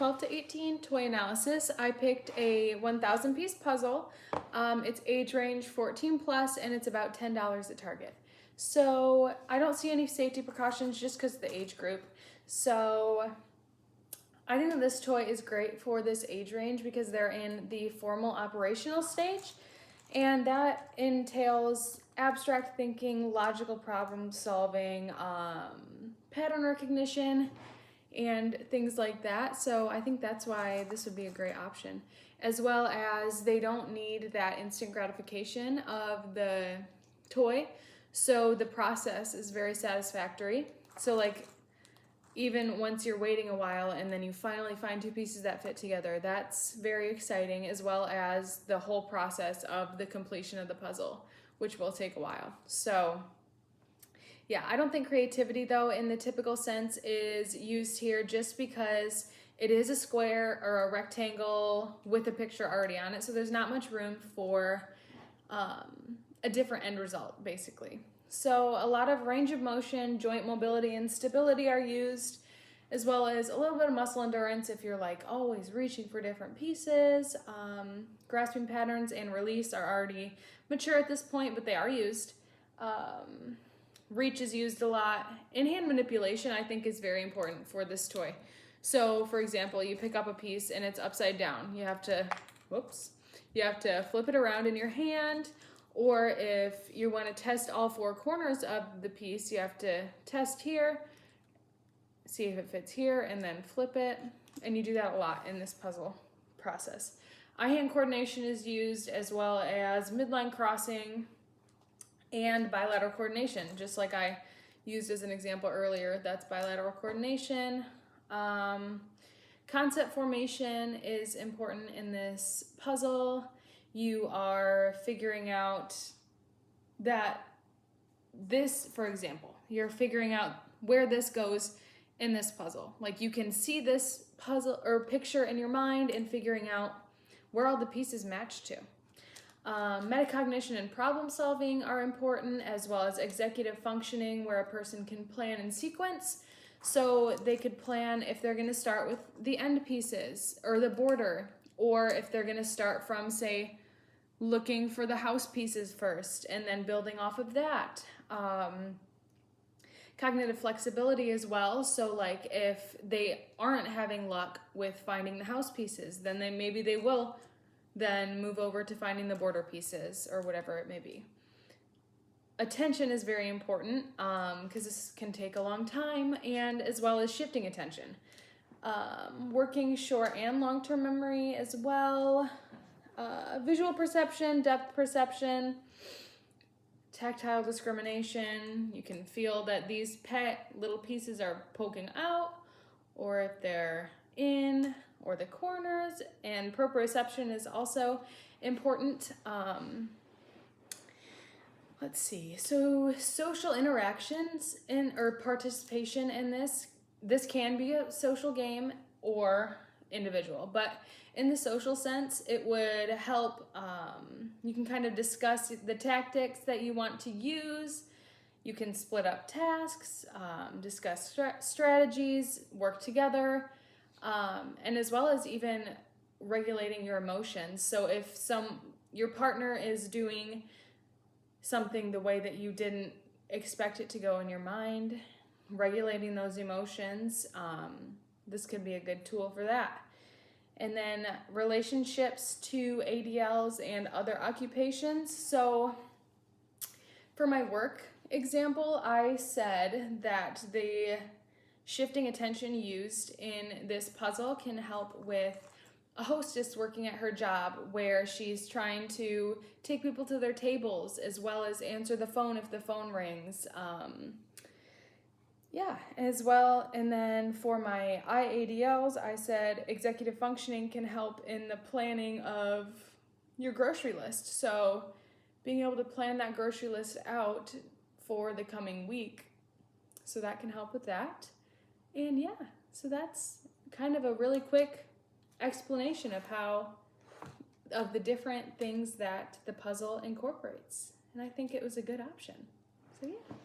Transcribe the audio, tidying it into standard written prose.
12 to 18 toy analysis. I picked a 1,000 piece puzzle. It's age range 14 plus, and it's about $10 at Target. So I don't see any safety precautions just because of the age group. So I think that this toy is great for this age range because they're in the formal operational stage, and that entails abstract thinking, logical problem solving, pattern recognition, and things like that. So I think that's why this would be a great option, as well as they don't need that instant gratification of the toy, so the process is very satisfactory. So like, even once you're waiting a while and then you finally find two pieces that fit together, that's very exciting, as well as the whole process of the completion of the puzzle, which will take a while. So yeah, I don't think creativity though in the typical sense is used here, just because it is a square or a rectangle with a picture already on it. So there's not much room for a different end result, basically. So a lot of range of motion, joint mobility, and stability are used, as well as a little bit of muscle endurance if you're like always reaching for different pieces. Grasping patterns and release are already mature at this point, but they are used. Reach is used a lot. And hand manipulation, I think, is very important for this toy. So for example, you pick up a piece and it's upside down. You have to flip it around in your hand. Or if you want to test all four corners of the piece, you have to test here, see if it fits here, and then flip it. And you do that a lot in this puzzle process. Eye-hand coordination is used, as well as midline crossing and bilateral coordination, just like I used as an example earlier. That's bilateral coordination. Concept formation is important in this puzzle. You are figuring out that this, for example, you're figuring out where this goes in this puzzle. Like, you can see this puzzle or picture in your mind and figuring out where all the pieces match to. Metacognition and problem solving are important, as well as executive functioning, where a person can plan in sequence. So they could plan if they're going to start with the end pieces or the border, or if they're going to start from, say, looking for the house pieces first and then building off of that. Cognitive flexibility as well. So like, if they aren't having luck with finding the house pieces, then maybe they will then move over to finding the border pieces or whatever it may be. Attention is very important because this can take a long time, and as well as shifting attention. Working short and long-term memory as well. Visual perception, depth perception, tactile discrimination. You can feel that these little pieces are poking out, or if they're in, or the corners. And proprioception is also important. Let's see. So social interactions or participation in this can be a social game or individual, but in the social sense, it would help. You can kind of discuss the tactics that you want to use. You can split up tasks, discuss strategies, work together, and as well as even regulating your emotions. So if your partner is doing something the way that you didn't expect it to go in your mind, regulating those emotions, this could be a good tool for that. And then relationships to ADLs and other occupations. So for my work example, I said that the shifting attention used in this puzzle can help with a hostess working at her job, where she's trying to take people to their tables as well as answer the phone if the phone rings. As well. And then for my IADLs, I said executive functioning can help in the planning of your grocery list. So being able to plan that grocery list out for the coming week. So that can help with that. And yeah, so that's kind of a really quick explanation of the different things that the puzzle incorporates. And I think it was a good option. So yeah.